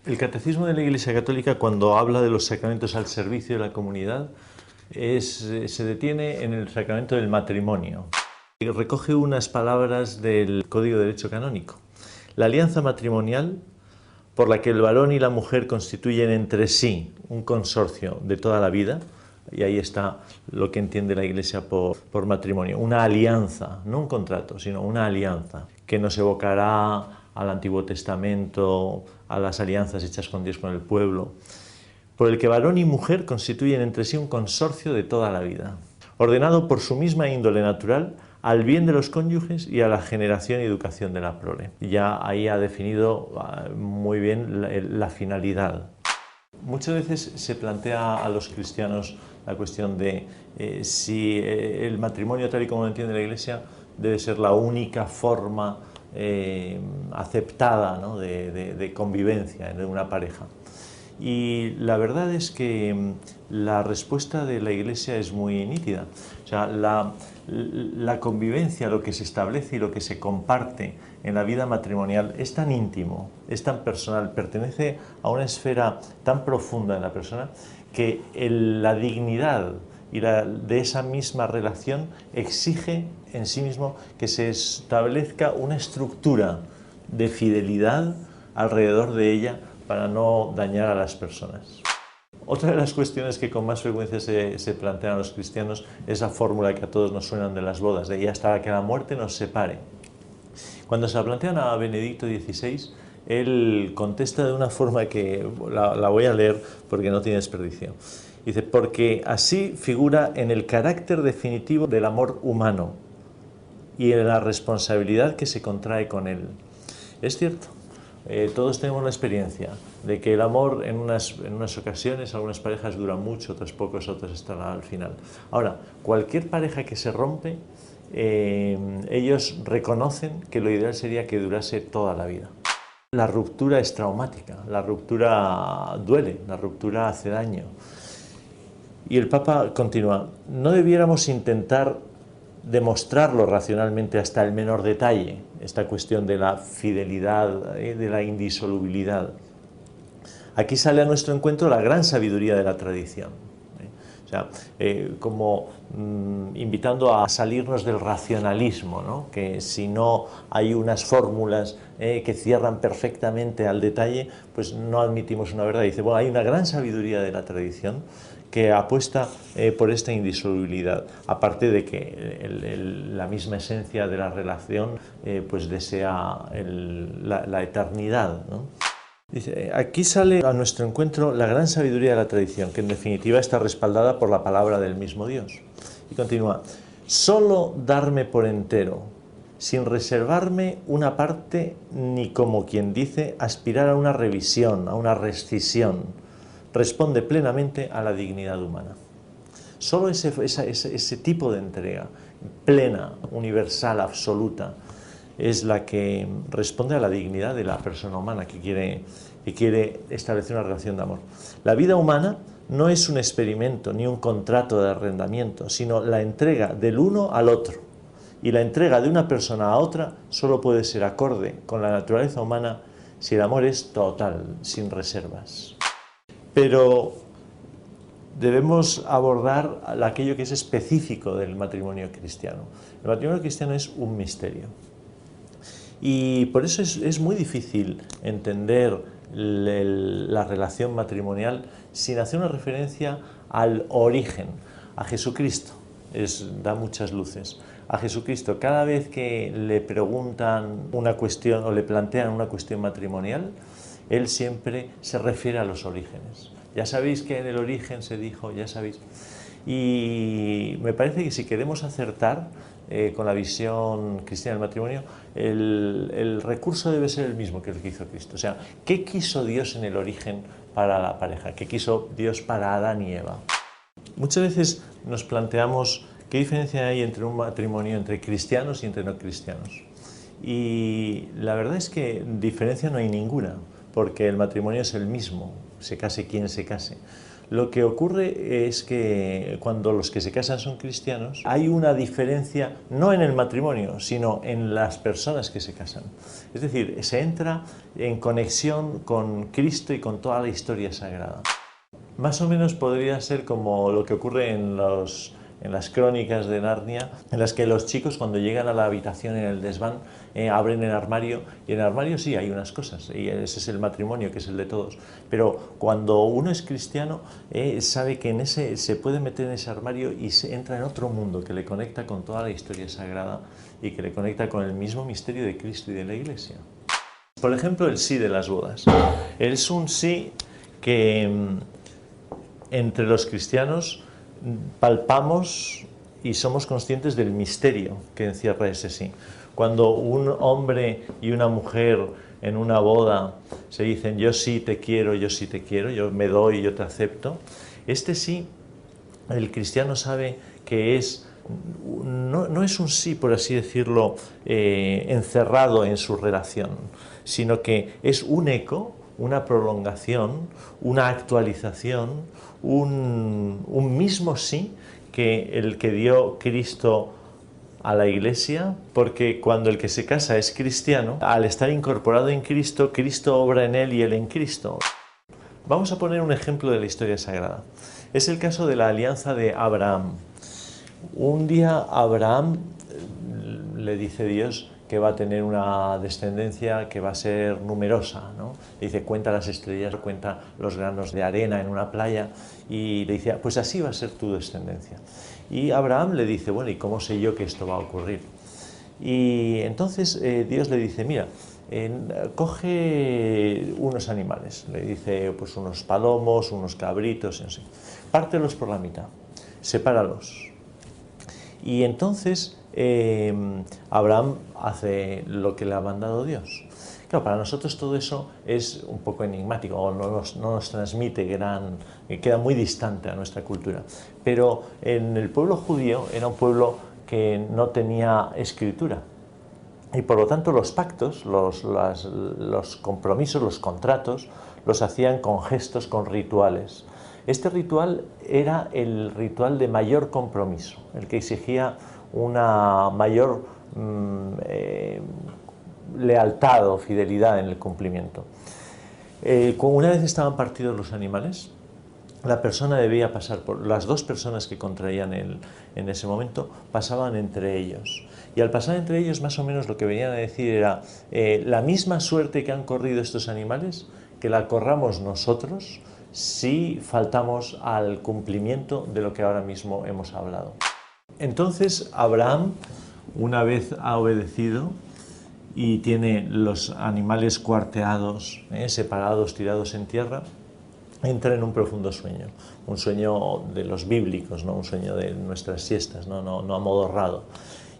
El Catecismo de la Iglesia Católica, cuando habla de los sacramentos al servicio de la comunidad, se detiene en el sacramento del matrimonio. Y recoge unas palabras del Código de Derecho Canónico. La alianza matrimonial, por la que el varón y la mujer constituyen entre sí un consorcio de toda la vida, y ahí está lo que entiende la Iglesia por matrimonio, una alianza, no un contrato, sino una alianza, que nos evocará al Antiguo Testamento, a las alianzas hechas con Dios, con el pueblo, por el que varón y mujer constituyen entre sí un consorcio de toda la vida, ordenado por su misma índole natural al bien de los cónyuges y a la generación y educación de la prole. Ya ahí ha definido muy bien la finalidad. Muchas veces se plantea a los cristianos la cuestión de si el matrimonio, tal y como lo entiende la Iglesia, debe ser la única forma aceptada, ¿no?, de convivencia de una pareja. Y la verdad es que la respuesta de la Iglesia es muy nítida. O sea, la convivencia, lo que se establece y lo que se comparte en la vida matrimonial es tan íntimo, es tan personal, pertenece a una esfera tan profunda en la persona que la dignidad de esa misma relación exige en sí mismo que se establezca una estructura de fidelidad alrededor de ella para no dañar a las personas. Otra de las cuestiones que con más frecuencia se plantean a los cristianos es la fórmula que a todos nos suenan de las bodas, de ahí hasta que la muerte nos separe. Cuando se la plantean a Benedicto XVI, él contesta de una forma que la voy a leer porque no tiene desperdicio. Dice, porque así figura en el carácter definitivo del amor humano y en la responsabilidad que se contrae con él. Es cierto, todos tenemos la experiencia de que el amor en unas ocasiones, algunas parejas duran mucho, otras pocos, otras están al final. Ahora, cualquier pareja que se rompe, ellos reconocen que lo ideal sería que durase toda la vida. La ruptura es traumática, la ruptura duele, la ruptura hace daño. Y el Papa continúa, no debiéramos intentar demostrarlo racionalmente hasta el menor detalle, esta cuestión de la fidelidad, de la indisolubilidad. Aquí sale a nuestro encuentro la gran sabiduría de la tradición. O sea, como invitando a salirnos del racionalismo, ¿no?, que si no hay unas fórmulas que cierran perfectamente al detalle, pues no admitimos una verdad. Dice, bueno, hay una gran sabiduría de la tradición que apuesta por esta indisolubilidad, aparte de que la misma esencia de la relación pues desea la eternidad, ¿no? Dice, aquí sale a nuestro encuentro la gran sabiduría de la tradición, que en definitiva está respaldada por la palabra del mismo Dios. Y continúa, solo darme por entero, sin reservarme una parte, ni como quien dice, aspirar a una revisión, a una rescisión, responde plenamente a la dignidad humana. Solo ese tipo de entrega plena, universal, absoluta, es la que responde a la dignidad de la persona humana que quiere establecer una relación de amor. La vida humana no es un experimento ni un contrato de arrendamiento, sino la entrega del uno al otro. Y la entrega de una persona a otra solo puede ser acorde con la naturaleza humana si el amor es total, sin reservas. Pero debemos abordar aquello que es específico del matrimonio cristiano. El matrimonio cristiano es un misterio. Y por eso es muy difícil entender la relación matrimonial sin hacer una referencia al origen, a Jesucristo. Da muchas luces. A Jesucristo, cada vez que le preguntan una cuestión o le plantean una cuestión matrimonial, él siempre se refiere a los orígenes. Ya sabéis que en el origen se dijo, ya sabéis. Y me parece que si queremos acertar con la visión cristiana del matrimonio, el recurso debe ser el mismo que el que hizo Cristo. O sea, ¿qué quiso Dios en el origen para la pareja? ¿Qué quiso Dios para Adán y Eva? Muchas veces nos planteamos qué diferencia hay entre un matrimonio entre cristianos y entre no cristianos. Y la verdad es que diferencia no hay ninguna, porque el matrimonio es el mismo, se case quien se case. Lo que ocurre es que cuando los que se casan son cristianos, hay una diferencia no en el matrimonio, sino en las personas que se casan. Es decir, se entra en conexión con Cristo y con toda la historia sagrada. Más o menos podría ser como lo que ocurre en las crónicas de Narnia, en las que los chicos cuando llegan a la habitación en el desván abren el armario, y en el armario sí hay unas cosas, y ese es el matrimonio, que es el de todos, pero cuando uno es cristiano sabe que en ese, se puede meter en ese armario y se entra en otro mundo que le conecta con toda la historia sagrada y que le conecta con el mismo misterio de Cristo y de la Iglesia. Por ejemplo, el sí de las bodas. Es un sí que entre los cristianos palpamos y somos conscientes del misterio que encierra ese sí. Cuando un hombre y una mujer en una boda se dicen yo sí te quiero, yo me doy, yo te acepto, este sí, el cristiano sabe que no es un sí, por así decirlo, encerrado en su relación, sino que es un eco, una prolongación, una actualización, un mismo sí que el que dio Cristo a la Iglesia, porque cuando el que se casa es cristiano, al estar incorporado en Cristo, Cristo obra en él y él en Cristo. Vamos a poner un ejemplo de la historia sagrada. Es el caso de la alianza de Abraham. Un día Abraham le dice Dios que va a tener una descendencia que va a ser numerosa, ¿no? Le dice, cuenta las estrellas, cuenta los granos de arena en una playa, y le dice, pues así va a ser tu descendencia. Y Abraham le dice, bueno, ¿y cómo sé yo que esto va a ocurrir? Y entonces Dios le dice, mira, coge unos animales, le dice, pues unos palomos, unos cabritos, no sé, pártelos por la mitad, sepáralos. Y entonces Abraham hace lo que le ha mandado Dios. Claro, para nosotros todo eso es un poco enigmático, o no nos transmite queda muy distante a nuestra cultura. Pero en el pueblo judío era un pueblo que no tenía escritura. Y por lo tanto los pactos, los compromisos, los contratos, los hacían con gestos, con rituales. Este ritual era el ritual de mayor compromiso, el que exigía una mayor lealtad o fidelidad en el cumplimiento. Una vez estaban partidos los animales, la persona debía pasar por las dos personas que contraían en ese momento, pasaban entre ellos. Y al pasar entre ellos, más o menos lo que venían a decir era la misma suerte que han corrido estos animales, que la corramos nosotros si faltamos al cumplimiento de lo que ahora mismo hemos hablado. Entonces Abraham, una vez ha obedecido y tiene los animales cuarteados, separados, tirados en tierra, entra en un profundo sueño, un sueño de los bíblicos, ¿no? Un sueño de nuestras siestas, no amodorrado.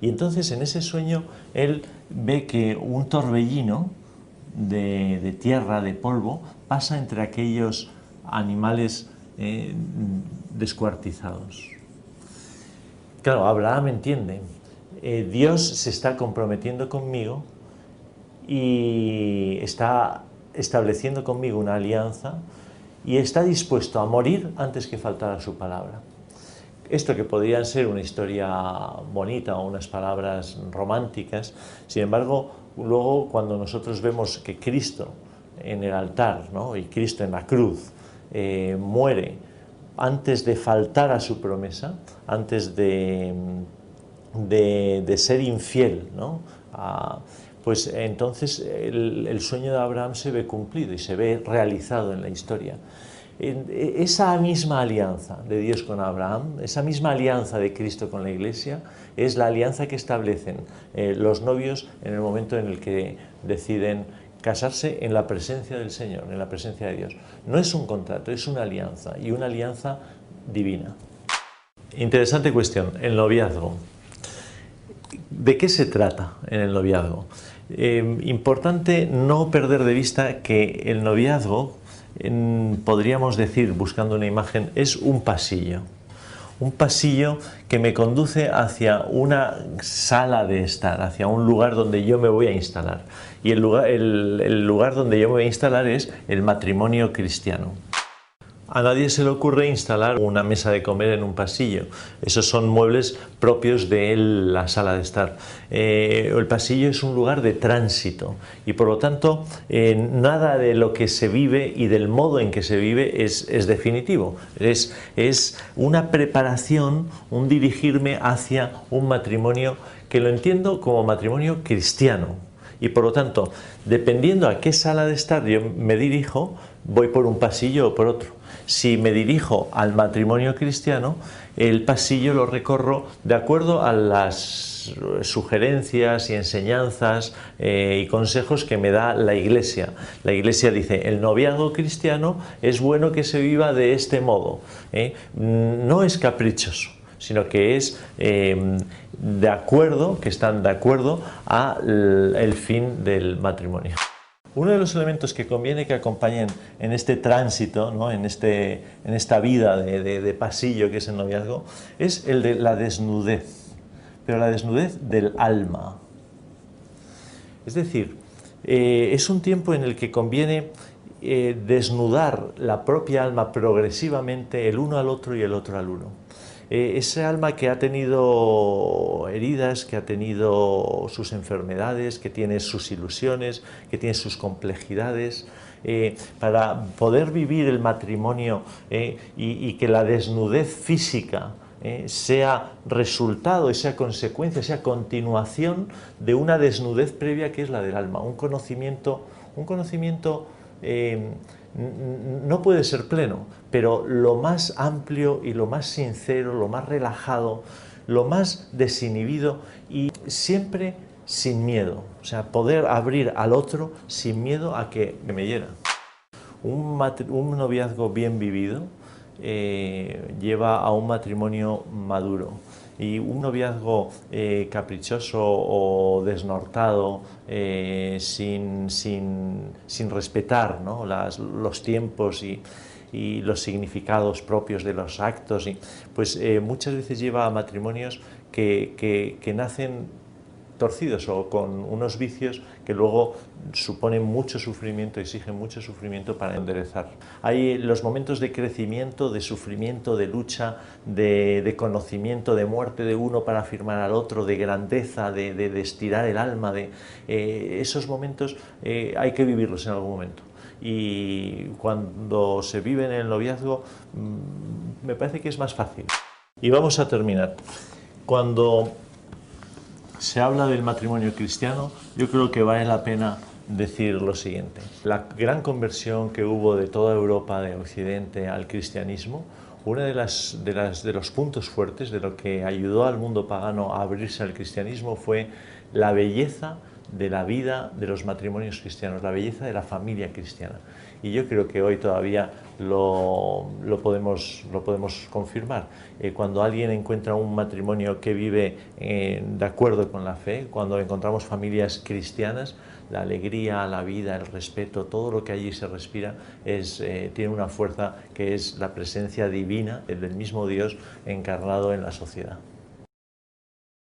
Y entonces en ese sueño él ve que un torbellino de tierra, de polvo, pasa entre aquellos animales descuartizados. Claro, Abraham entiende, Dios se está comprometiendo conmigo y está estableciendo conmigo una alianza y está dispuesto a morir antes que faltar a su palabra. Esto que podría ser una historia bonita o unas palabras románticas, sin embargo, luego cuando nosotros vemos que Cristo en el altar, ¿no? Y Cristo en la cruz muere antes de faltar a su promesa, antes de ser infiel, ¿no? Pues entonces el sueño de Abraham se ve cumplido y se ve realizado en la historia. Esa misma alianza de Dios con Abraham, esa misma alianza de Cristo con la Iglesia, es la alianza que establecen los novios en el momento en el que deciden casarse en la presencia del Señor, en la presencia de Dios. No es un contrato, es una alianza, y una alianza divina. Interesante cuestión, el noviazgo. ¿De qué se trata en el noviazgo? Importante no perder de vista que el noviazgo, podríamos decir, buscando una imagen, es un pasillo que me conduce hacia una sala de estar, hacia un lugar donde yo me voy a instalar. Y el lugar donde yo me voy a instalar es el matrimonio cristiano. A nadie se le ocurre instalar una mesa de comer en un pasillo. Esos son muebles propios de la sala de estar. El pasillo es un lugar de tránsito y por lo tanto nada de lo que se vive y del modo en que se vive es definitivo. Es una preparación, un dirigirme hacia un matrimonio que lo entiendo como matrimonio cristiano. Y por lo tanto, dependiendo a qué sala de estar yo me dirijo, voy por un pasillo o por otro. Si me dirijo al matrimonio cristiano, el pasillo lo recorro de acuerdo a las sugerencias y enseñanzas y consejos que me da la Iglesia. La Iglesia dice, el noviazgo cristiano es bueno que se viva de este modo. No es caprichoso, sino que es de acuerdo, que están de acuerdo al fin del matrimonio. Uno de los elementos que conviene que acompañen en este tránsito, ¿no? en esta vida de pasillo que es el noviazgo, es el de la desnudez, pero la desnudez del alma. Es decir, es un tiempo en el que conviene desnudar la propia alma progresivamente, el uno al otro y el otro al uno. Ese alma que ha tenido heridas, que ha tenido sus enfermedades, que tiene sus ilusiones, que tiene sus complejidades, para poder vivir el matrimonio y que la desnudez física sea resultado, sea consecuencia, sea continuación de una desnudez previa que es la del alma, un conocimiento no puede ser pleno, pero lo más amplio y lo más sincero, lo más relajado, lo más desinhibido y siempre sin miedo. O sea, poder abrir al otro sin miedo a que me hiera. Un noviazgo bien vivido lleva a un matrimonio maduro. Y un noviazgo caprichoso o desnortado, sin respetar, ¿no? los tiempos y los significados propios de los actos, pues muchas veces lleva a matrimonios que nacen torcidos o con unos vicios que luego suponen mucho sufrimiento, exigen mucho sufrimiento para enderezar. Hay los momentos de crecimiento, de sufrimiento, de lucha, de conocimiento, de muerte de uno para afirmar al otro, de grandeza, de estirar el alma, esos momentos hay que vivirlos en algún momento. Y cuando se vive en el noviazgo me parece que es más fácil. Y vamos a terminar. Cuando se habla del matrimonio cristiano, yo creo que vale la pena decir lo siguiente. La gran conversión que hubo de toda Europa, de Occidente, al cristianismo, uno de los puntos fuertes de lo que ayudó al mundo pagano a abrirse al cristianismo fue la belleza de la vida de los matrimonios cristianos, la belleza de la familia cristiana. Y yo creo que hoy todavía lo podemos confirmar. Cuando alguien encuentra un matrimonio que vive de acuerdo con la fe, cuando encontramos familias cristianas, la alegría, la vida, el respeto, todo lo que allí se respira tiene una fuerza que es la presencia divina del mismo Dios encarnado en la sociedad.